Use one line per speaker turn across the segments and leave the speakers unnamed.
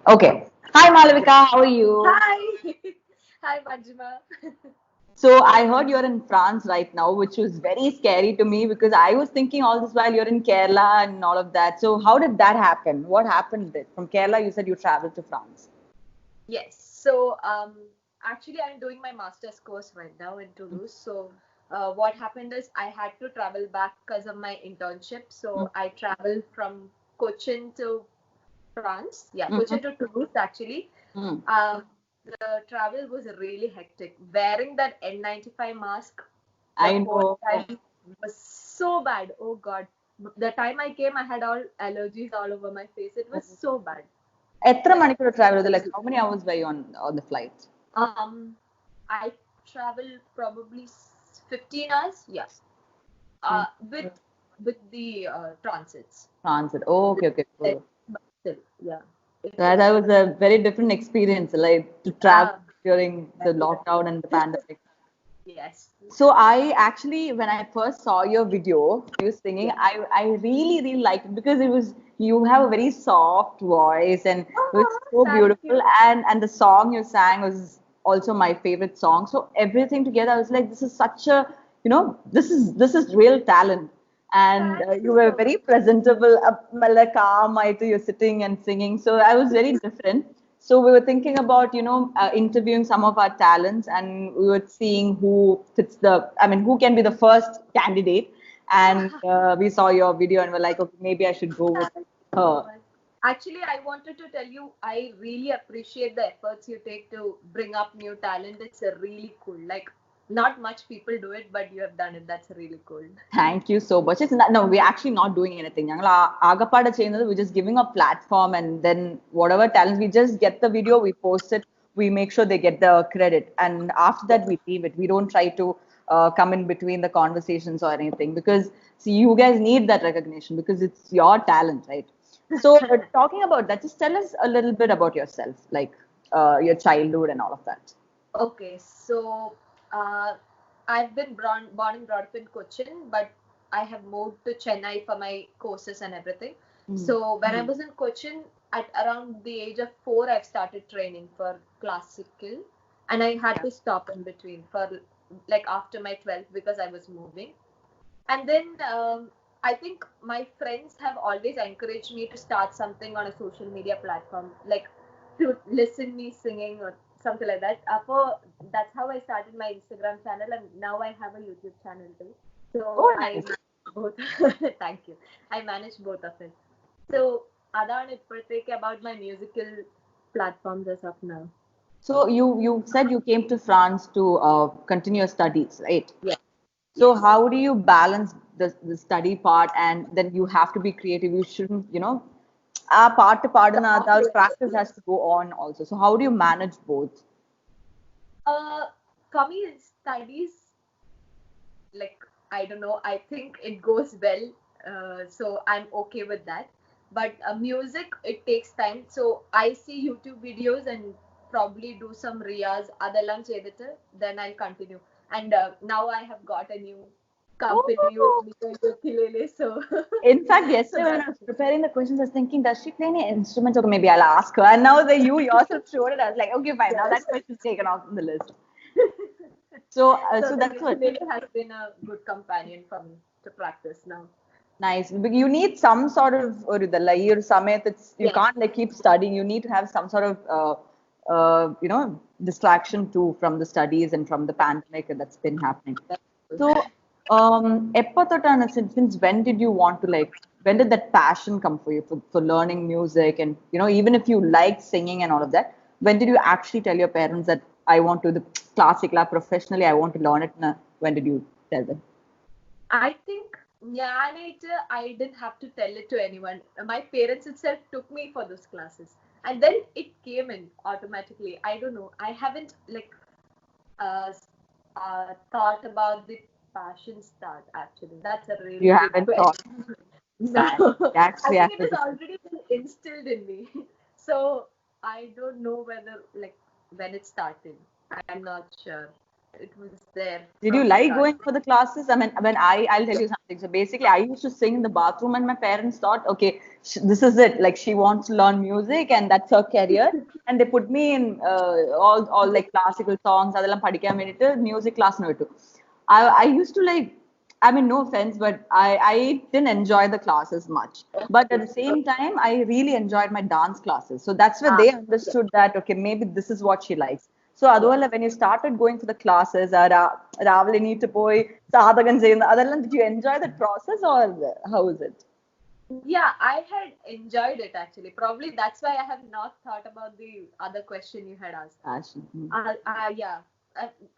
Okay. Hi, Malavika. How are you?
Hi. Hi, Majima.
So I heard you're in France right now, which was very scary to me because I was thinking all this while you're in Kerala and all of that. So how did that happen? What happened there? From Kerala, you said you traveled to France.
Yes. So, actually, I'm doing my master's course right now in Toulouse. So, what happened is I had to travel back because of my internship. So, I traveled from Cochin to France. Yeah,
Mm-hmm.
Cochin to Toulouse actually.
Mm.
Um, the travel was really hectic. Wearing that N95 mask the
I
whole
know.
time was so bad. Oh God. The time I came, I had all allergies all over my face. It was so bad.
എത്ര
Like,
മണിക്കൂർ travel ചെയ്തു? Like how many hours were you on the flight?
um, I traveled probably 15 hours. Yeah.
Mm.
With the transits.
Transit. Oh, okay, okay,
Like,
cool.
but still, yeah. It
That
was.
was a very different experience, like to travel
Ah,
during the
definitely.
lockdown and the pandemic.
Yes.
So I actually, when I first saw your video, you singing,
Yeah.
I really, really liked it because it was you have a very soft voice and it was
Oh,
so
thank
beautiful
you.
and the song you sang was also my favorite song. So everything together, I was like, this is such a, this is real talent. And
Thank
you
you
were
so
very
much.
presentable, like calm, you're sitting and singing. So I was very different. So we were thinking about, interviewing some of our talents, and we were seeing who fits who can be the first candidate. And we saw your video, and we're like, okay, maybe I should go with
Thank you so
her.
much. Actually, I wanted to tell you, I really appreciate the efforts you take to bring up new talent. It's a really cool. Like, not much people do it, but you have done it. That's really cool.
Thank you so much. It's not, no, we're actually not doing anything. ഞങ്ങൾ ആകപ്പാടെ ചെയ്യുന്നത് we're just giving a platform, and then whatever talents, we just get the video, we post it, we make sure they get the credit. And after that, we leave it. We don't try to come in between the conversations or anything because, see, you guys need that recognition because it's your talent, right? So, talking about that, just tell us a little bit about yourself, like your childhood and all of that.
Okay, so I've been born and brought up in Cochin, but I have moved to Chennai for my courses and everything. So when I was in Cochin, at around the age of 4, I've started training for classical, and I had to stop in between for like after my 12th because I was moving. And then I think my friends have always encouraged me to start something on a social media platform, like to listen me singing or something like that. That's how I started my Instagram channel, and now I have a YouTube channel too. So
Oh,
I
nice.
both. Thank you. I manage both of it. So അതാണ് ഇപ്പോഴത്തേക്ക് about my musical platforms as of now.
So you said you came to France to continue your studies, right?
Yeah.
So
Yes.
how do you balance the study part and then you have to be creative? You shouldn't, our part to part and our practice has to go on also. So how do you manage both?
Uh, for me, studies, like, I don't know, I think it goes well, so I'm okay with that. But music, it takes time. So I see YouTube videos and probably do some riyaz adellam chedittu, then I'll continue. And now I have got a new company with
Oh.
me, ukulele, so
In fact,
so
yesterday when I
that's
was preparing the questions, I was thinking, does she play any instruments? Okay, maybe I'll ask her. And now that you yourself showed it, I was like, okay, fine. Now that
yes.
question's taken off the list. So,
So
so
the
that's what.
ukulele has been a good companion for me to practice now.
Nice. You need some sort of or the year സമയത്ത് it's you
Yes.
can't like keep studying. You need to have some sort of distraction too from the studies and from the pandemic that's been happening. So എപ്പോ തൊട്ടാണ് since when did you want to like when did that passion come for you for learning music and even if you like singing and all of that, when did you actually tell your parents that I want to the classic professionally I want to learn it? When did you tell them?
I think ഞാനായിട്ട് I didn't have to tell it to anyone. My parents itself took me for those classes. And then it came in automatically. I don't know. I haven't like thought about the passion start actually. That's a really
You
good
haven't thought.
question. No.
Fine.
I
Actually,
think it
after
has
this.
already been instilled in me. So I don't know whether like when it started. I'm not sure. It was there
Did you
from the
like
start.
going for the classes? I mean, I'll tell you something. music. So basically, I used to sing in the bathroom, and my parents thought, okay, this is it. Like she wants to learn music, and that's her career. And they put me in all like classical songs. Adellam padikkan venittu music class no vittu. I used to like. I mean, no offense, but I didn't enjoy the classes much. But at the same time, I really enjoyed my dance classes. So that's where they understood that, okay, maybe this is what she likes. So അതുപോലെ when you started going for the classes, രാവിലെ എണീറ്റ് പോയി സാധകം ചെയ്യുന്ന അതെല്ലാം, did you enjoy that process or how is it?
Yeah, I had enjoyed it actually. Probably that's why I have not thought about the other question you had asked. Yeah.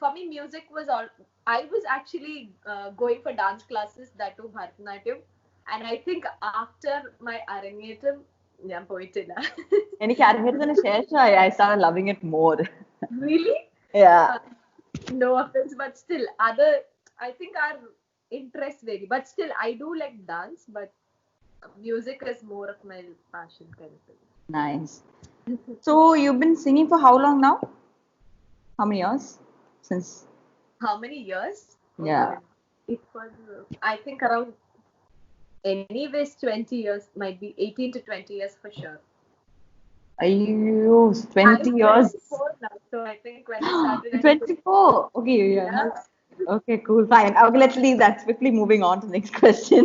For me, music was all. I was actually going for dance classes, that too Bharatanatyam, and I think after my Arangetam, ഞാൻ പോയിട്ടില്ല.
എനിക്ക് അരങ്ങേറ്റത്തിന് ശേഷം I started loving it more.
Really?
Yeah.
No offense, but still, I think our interests vary. But still, I do like dance, but music is more of my passion kind of thing.
Nice. So you've been singing for how long now? How many years? Since
how many years?
Yeah.
It was, I think, around anyways 20 years, might be 18 to 20 years for sure.
Ayyo, 20 years.
I'm 24 now, so I think when I started.
24. Okay, yeah. Okay, cool, fine. Okay, let's leave that. Quickly moving on to the next question.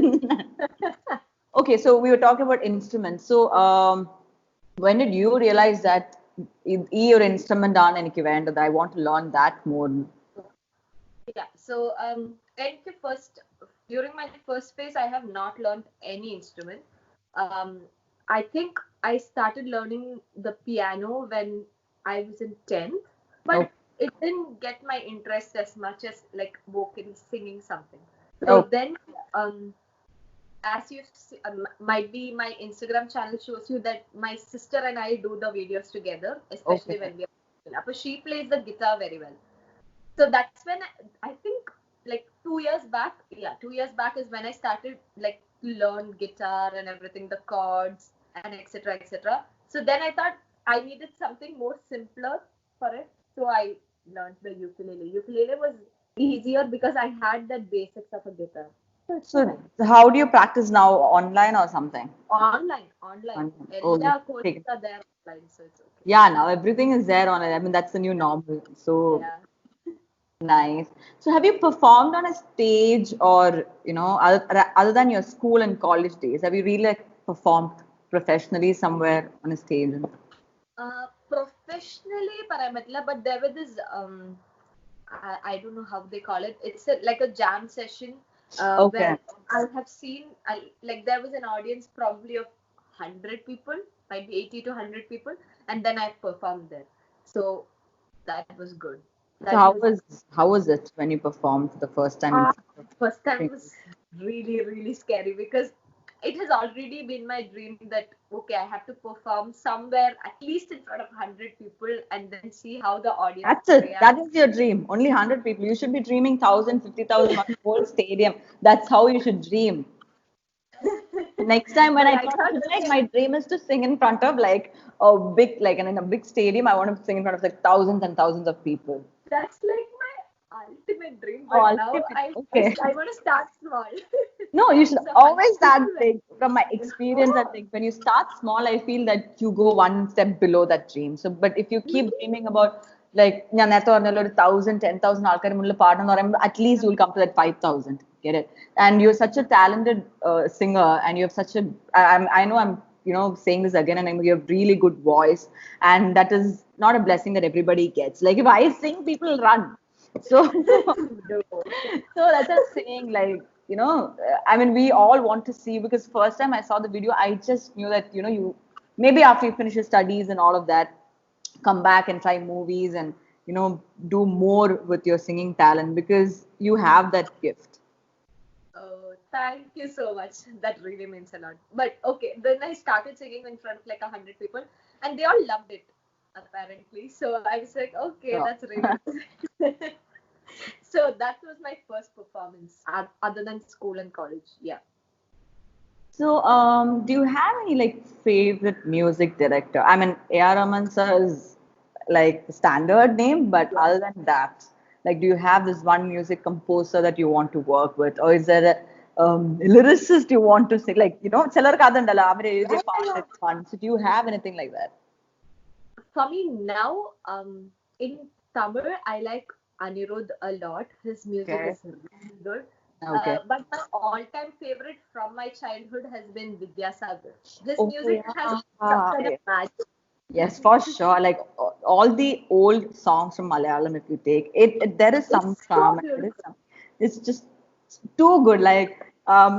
Okay, so we were talking about instruments. So, when did you realize that your instrument ആണ് എനിക്ക് വേണ്ടത്? I want to learn that more.
Yeah, so during my first phase, I have not learned any instrument. I think I started learning the piano when I was in 10th, but it didn't get my interest as much as like vocal singing something. So then, as you see, might be my Instagram channel shows you that my sister and I do the videos together, especially when we are. But she plays the guitar very well. So that's when I think like 2 years back. Yeah, 2 years back is when I started like to learn guitar and everything, the chords and etc. etc. So then I thought I needed something more simpler for it. So I learned the ukulele. Ukulele was easier because I had the basics of a guitar.
So how do you practice now? Online or something?
Online. All courses are there online, so it's okay.
Yeah, now everything is there online. I mean, that's the new normal. So
yeah.
Nice. So have you performed on a stage or, other than your school and college days, have you really like performed professionally somewhere on a stage?
Professionally, but there was this, I don't know how they call it. It's like a jam session where I have seen, like there was an audience probably of 100 people, might be 80 to 100 people, and then I performed there. So that was good.
So how was it when you performed for the first time?
First time was really, really scary because it has already been my dream that okay, I have to perform somewhere at least in front of 100 people and then see how the audience.
That's it. That is your dream. Only 100 people. You should be dreaming 1,000, 50,000 on a whole stadium. That's how you should dream. Next time when I thought like my dream is to sing in front of like a big, like in a big stadium, I want to sing in front of like thousands and thousands of people.
That's like my ultimate dream, but now I want to start small.
No, you should always start big. From my experience, I think when you start small, I feel that you go one step below that dream. So, but if you keep dreaming about like ഞാൻ നേരത്തെ പറഞ്ഞ ഒരു 1,000, 10,000 ആൾക്കാർ മുന്നിൽ പാടണം എന്ന് പറയുമ്പോൾ at least you will come to that 5,000. Get it? And you're such a talented singer, and you have such a. I know I'm saying this again and again. You have really good voice, and that is not a blessing that everybody gets. Like if I sing, people run. So that's what I'm saying. Like I mean, we all want to see, because first time I saw the video, I just knew that you maybe after you finish your studies and all of that, come back and try movies and do more with your singing talent, because you have that gift.
Thank you so much. That really means a lot. But okay, then I started singing in front of like 100 people, and they all loved it apparently. So I was like, okay, that's really good. So that was my first performance other than school and college. Yeah.
So do you have any like favorite music director? I mean, A.R. Rahman sir is like the standard name, but other than that, like do you have this one music composer that you want to work with, or is there lyricist you want to sing? Like, ചിലർക്ക് അതുണ്ടല്ലോ അവരെ എഴുതിയ പാട്ട് it's fun. So do you have anything like that?
For me now, in Tamil, I like Anirudh a lot. His music
Okay.
is really good.
Okay.
But my all-time favorite from my childhood has been Vidyasagar. His
Oh,
music has
yeah.
some kind of magic.
Yes, for sure. Like all the old songs from Malayalam, if you take it there is some
It's so
charm. And there is
beautiful.
some, it's just too good. Like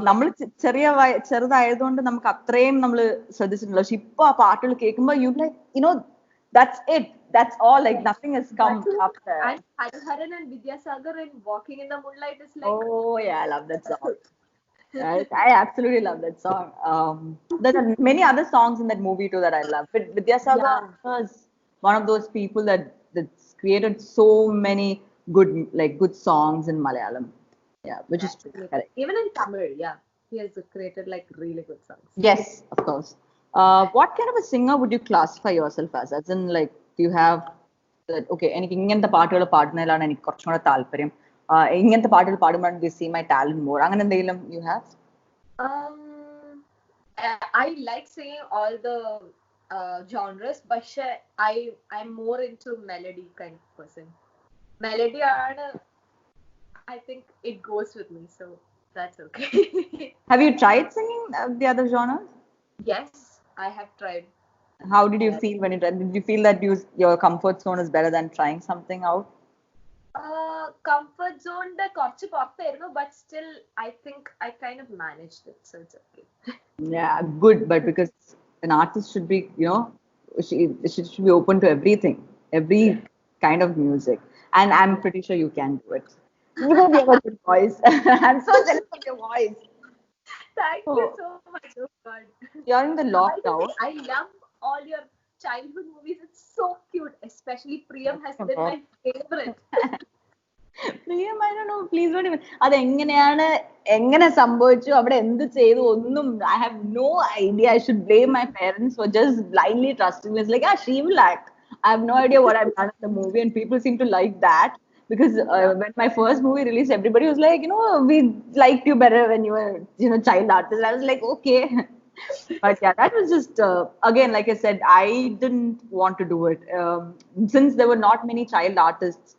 നമ്മൾ ചെറുതായതുകൊണ്ട് നമുക്ക് അത്രയും നമ്മൾ ശ്രദ്ധിച്ചിട്ടില്ല. പക്ഷെ ഇപ്പൊ ആ പാട്ടുകൾ കേൾക്കുമ്പോൾ that's it. That's all. Like nothing has come up there.
And Hariharan and Vidyasagar and Walking in the Moonlight is like.
Oh yeah, I love that song. I absolutely love that song. There are many other songs in that movie too that I love. But Vidyasagar was one of those people that's created so many good songs in Malayalam. Yeah, which is true. Correct.
Even in Tamil, yeah, he has created like really good songs.
Yes, of course. What kind of a singer would you classify yourself as? As in, like, do you have that? Okay, എനിക്ക് ഇങ്ങനത്തെ പാട്ടുകൾ പാടുന്നതിലാണ് എനിക്ക് കുറച്ചും കൂടെ താല്പര്യം. ഇങ്ങനത്തെ പാട്ടുകൾ പാടുമ്പോഴാണ് you see my talent more. അങ്ങനെ എന്തെങ്കിലും you have?
I like singing all the genres, but I'm more into melody kind of person. Melody, I think it goes with me, so that's okay.
Have you tried singing the other genres?
Yes, I have tried.
How did you feel when you tried? Did you feel that your comfort zone is better than trying something out?
Comfort zone the കുറച്ച് പുറത്തായിരുന്നു, but still I think I kind of managed it, so it's okay.
Yeah, good, but because an artist should be, she should be open to everything, every kind of music, and I'm pretty sure you can do it. You have a good voice. I'm so jealous of your voice.
Thank you so much. Oh God.
During the lockdown,
I love all your childhood movies. It's so cute. Especially Priyam has been my favorite.
Priyam, I don't know. Please don't even. അത് എങ്ങനെ സംഭവിച്ചു അവിടെ എന്ത് ചെയ്തു ഒന്നും I have no idea. I should blame my parents for just blindly trusting me. It's like, she will act. I have no idea what I've done in the movie, and people seem to like that. Because when my first movie released, everybody was like, we liked you better when you were, child artist. I was like, okay. But yeah, that was just, again, like I said, I didn't want to do it. Since there were not many child artists,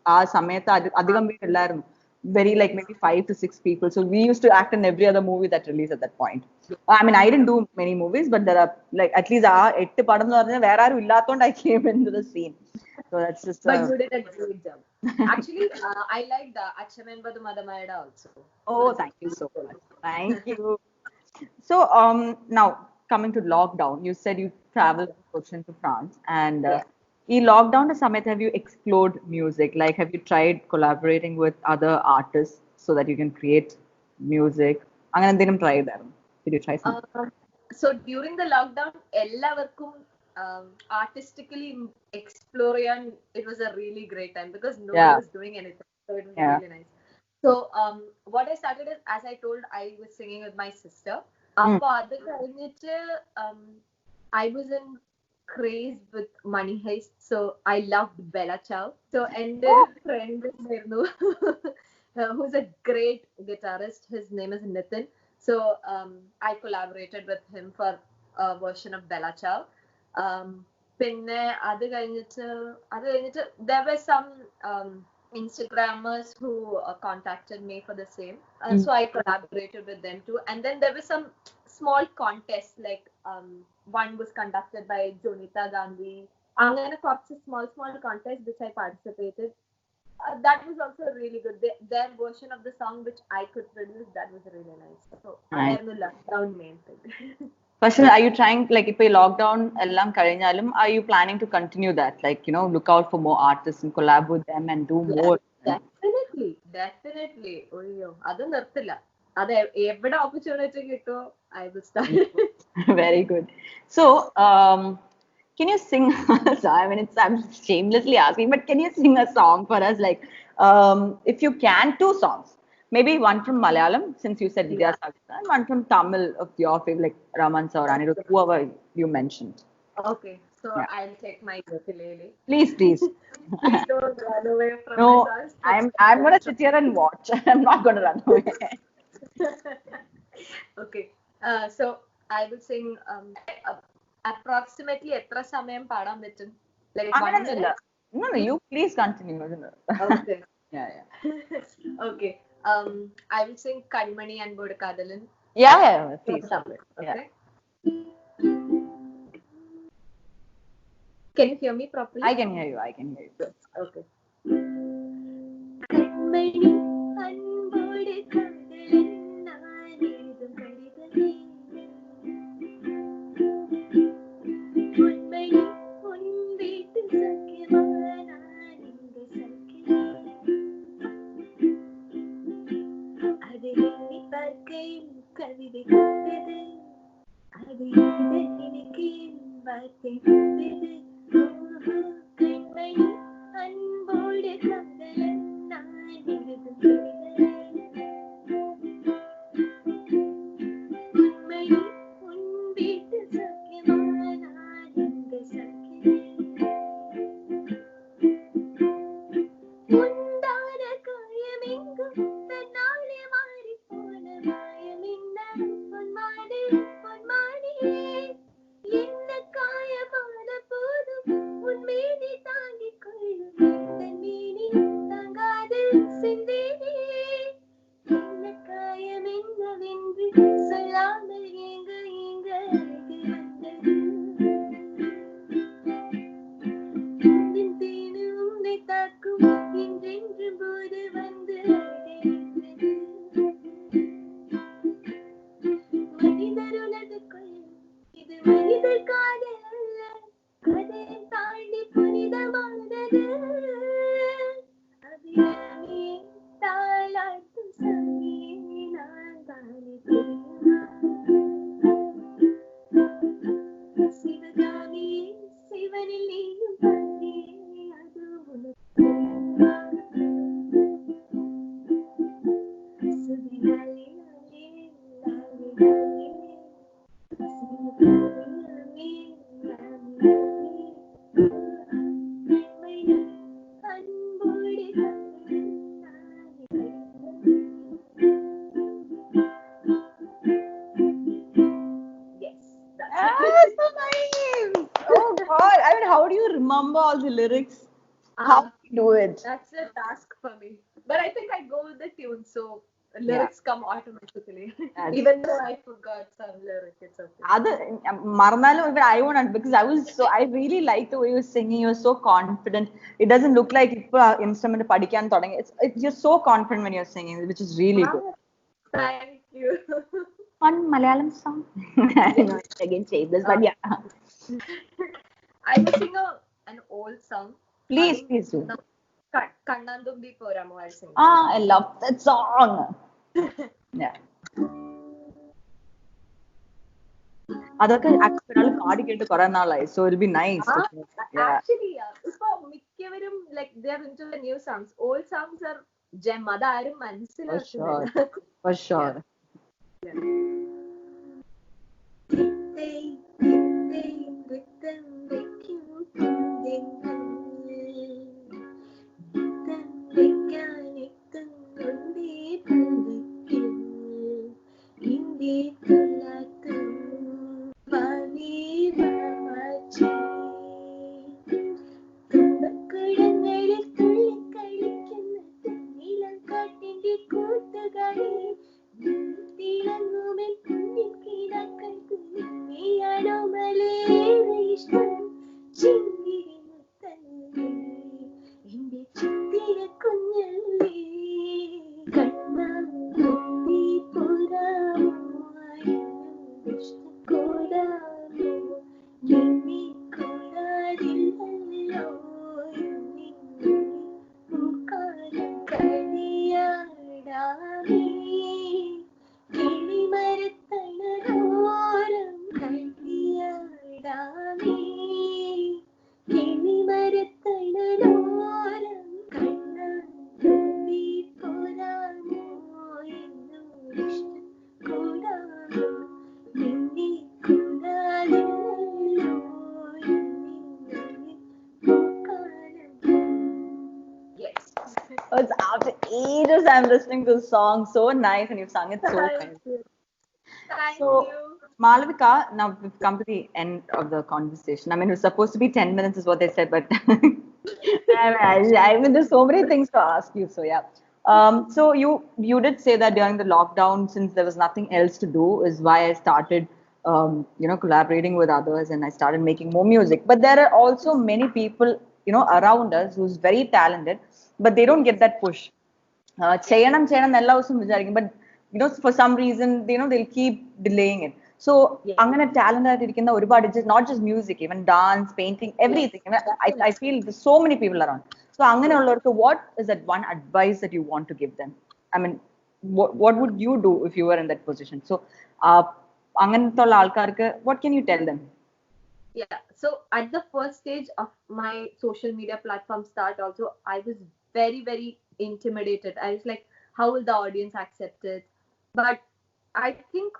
very like maybe 5 to 6 people. So we used to act in every other movie that released at that point. I mean, I didn't do many movies, but there are like at least 8 padam where are I came into the scene. So that's just.
But you did a great job. Actually, I like the Achamanbadu Madamayada also.
Oh, thank you so much. Thank you. So now coming to lockdown, you said you traveled to France, and in lockdown Samit, have you explored music? Like, have you tried collaborating with other artists so that you can create music? Anganandinam try that. Did you try something?
So during the lockdown, ellavarkum artistically explore, and it was a really great time because nobody was doing anything, so it was really nice. So what I started is, as I told, I was singing with my sister. I was in craze with Money Heist, so I loved Bella Ciao. So and a friend who's a great guitarist. His name is Nitin. So I collaborated with him for a version of Bella Ciao. പിന്നെ അത് കഴിഞ്ഞിട്ട് there were some Instagrammers who contacted me for the same, so I collaborated with them too. And then there were some small contests, like one was conducted by Jonita Gandhi. Angana korchu small contests which I participated. That was also really good. Their version of the song which I could produce, that was really nice. So I am the lockdown main thing.
Question, are you trying, like, if a lockdown ellam kazhinjalum, are you planning to continue that? Like, look out for more artists and collab with them and do more?
Definitely. Oyyo, adu nirthilla. Adu evada opportunity kitto, I will start.
Very good. So, can you sing? I mean, I'm shamelessly asking, but can you sing a song for us? Like, if you can, 2 songs. Maybe one from Malayalam, since you said Vidyasagar, and one from Tamil of your favorite, like Raman or Anirudh, whoever you mentioned.
Okay, so I'll take my ukulele.
Please.
Please don't run away from
No,
us.
I'm going to sit here and watch. I'm not going to run away.
Okay. So I will sing approximately എത്ര സമയം പാടാൻ പറ്റും? Like 1 minute?
No, you please continue.
Okay.
Yeah.
Okay. I will sing Kanmani Anbodu Kadalan.
Yeah, please.
Okay.
Yeah.
Can you hear me properly?
I can hear you.
Okay. Kanmani Anbodu Kadalan naan ezhum kadidale. Kanmani un veettu sakkiyama naan inga sakkiyama. Adu enni parkayil kavithu kottadu. Adu idhu ninikil vaarthai kottadu. Kanmani Anbodu Kadalan naan ezhum kadidale. Kanmani un veettu sakkiyama naan inga sakkiyama. Mundana kayamengum tannale maari pona mayaminna ponmane enna kayamana podum un meedi taangi kollum tannini tangadu sindene enna kayamenna vendru sollamal enga அழகு வந்தது உந்தன் தேனு உன்னை தாக்கும் என்றென்று போது வந்து அடைகின்றது மனிதர் உனது கொள்ளும் இது மனிதர் காதல் அல்ல அதையும் தாண்டி புனிதமானது அபிராமி தாளாட்டும் சங்கியே நான் தானே தெரியுமா சிவகாமியே சிவனில் நீயும் தானே அது உனக்கு தெரியுமா சுதினாலே நானே நானே நானே சிவகாமியே நானே நானே அன்போடு
That's so nice. Oh God! I mean, how do you remember all the lyrics? How do you do it?
That's a task for me. But I think I go with the tune, so lyrics come automatically. Even though I forgot some lyrics, it's okay.
Marnalo, even I won't because I really like the way you were singing. You're so confident. It doesn't look like instrument padikkan thodanga. You're so confident when you're singing, which is really good.
Thank you.
One Malayalam song. I know it's again shameless, but yeah.
I will sing an old song.
Please do.
Kannandumbi Poramo, I'll sing.
I love that song. Yeah. Adakku actually paadi kettu kora naalai, so it'll be nice.
Actually, ipo mikkavarum like they're into the new songs. Old songs are gem. Adu aarum manasilakkilla.
For sure.
Yeah.
It's after ages I'm listening to this song. So nice, and you've sung it so
Thank
nice.
you. Thank
So,
you.
Malavika, now we've come to the end of the conversation. I mean, it was supposed to be 10 minutes, is what they said, but I mean, there's so many things to ask you. So, yeah. So you did say that during the lockdown, since there was nothing else to do, is why I started, collaborating with others, and I started making more music. But there are also many people, around us who's very talented, but they don't get that push. ചെയ്യണം എല്ലാ ദിവസവും വിചാരിക്കും, but for some reason they'll keep delaying it. So
Yes.
അങ്ങനെ talent ആയിട്ടിരിക്കുന്ന ഒരുപാട്, not just music, even dance, painting, everything. I feel there's so many people around. So അങ്ങനെയുള്ളവർക്ക് what is that one advice that you want to give them? I mean, what would you do if you were in that position? So അങ്ങനത്തെ ഉള്ള ആൾക്കാർക്ക് what can you tell them?
Yeah. So at the first stage of my social media platform start also, I was very, very intimidated. I was like, how will the audience accept it? But I think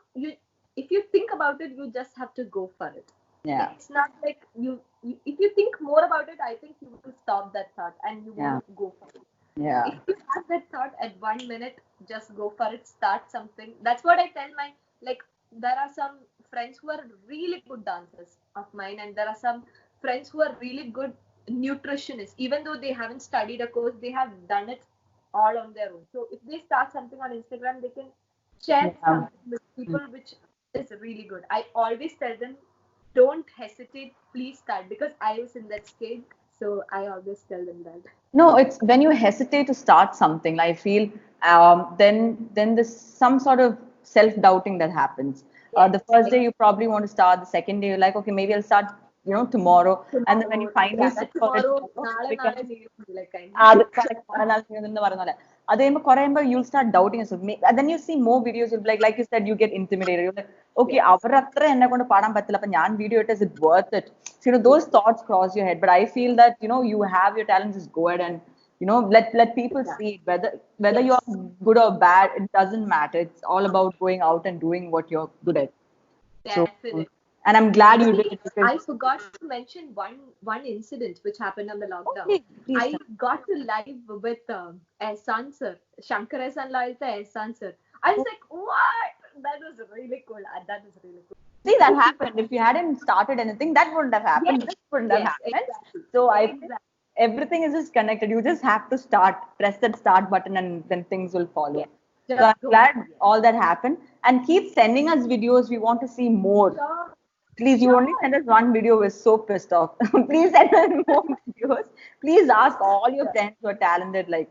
if you think about it, you just have to go for it.
Yeah.
It's not like if you think more about it, I think you will stop that thought and you
Yeah.
won't go for it.
Yeah.
If you have that thought at 1 minute, just go for it. Start something. That's what I tell my, like, there are some friends who are really good dancers of mine, and there are some friends who are really good nutritionists. Even though they haven't studied a course, they have done it all on their own. So if they start something on Instagram, they can share
Yeah.
something with people which is really good. I always tell them, don't hesitate, please start, because I was in that stage. So I always tell them that.
No, it's when you hesitate to start something, I feel then there's some sort of self-doubting that happens. The first day you probably want to start, the second day you're like, okay, maybe I'll start, tomorrow. And then when you finally sit for it,
Tomorrow,
it becomes,
like kind
correct. അത് കഴിയുമ്പോൾ കുറയുമ്പോൾ you'll start doubting yourself. And then you see more videos, you'll be like you said, you get intimidated. You're like, okay, അവരത്ര എന്നെ കൊണ്ട് പാടാൻ പറ്റില്ല, അപ്പൊ ഞാൻ video ഇട്ട്, is it worth it? So, those thoughts cross your head. But I feel that, you have your talent, just go ahead and, let people see it. Whether
Yes.
you're good or bad, it doesn't matter. It's all about going out and doing what you're good at. So,
Definitely.
and I'm glad you did it,
I
because
forgot to mention one incident which happened on the lockdown.
Okay, please
I got to live with Ehsan sir, Shankar Ehsan Lalita Ehsan sir. I was like, what? That was really cool. That was really cool.
see, that happened. If you hadn't started anything, that wouldn't have happened.
Yes.
This wouldn't have
Yes,
happened.
exactly.
So I think
Exactly.
everything is just connected. You just have to start, press that start button, and then things will follow.
Yes.
So
Just
I'm
go.
glad all that happened. And keep sending us videos. We want to see more.
Sure.
Please, you only send us one video. We're so pissed off. Please send us more videos. Please ask all your friends who are talented, like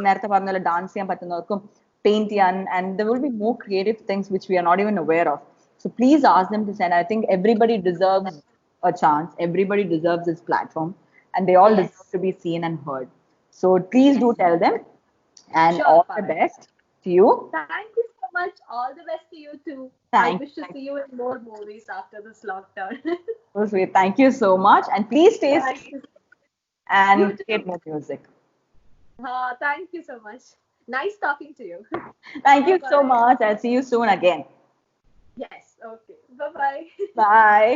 നേരത്തെ പറഞ്ഞ പോലെ dance ചെയ്യാൻ പറ്റുന്നവർക്കും, paint ചെയ്യാൻ, and there will be more creative things which we are not even aware of. So please ask them to send. I think everybody deserves a chance. Everybody deserves this platform, and they all
Yes.
deserve to be seen and heard. So please do tell them, and
Sure,
all the
Parag.
best to you.
Thank you so much. All the best to you too.
Thank
I wish to see you in more movies after this lockdown.
So sweet. Thank you so much, and please stay
Thank
safe
you.
and
You too.
create more music.
Thank you so much. Nice talking to you.
Thank you so
Bye-bye.
much. I'll see you soon again.
Yes. Okay. Bye bye.
Bye.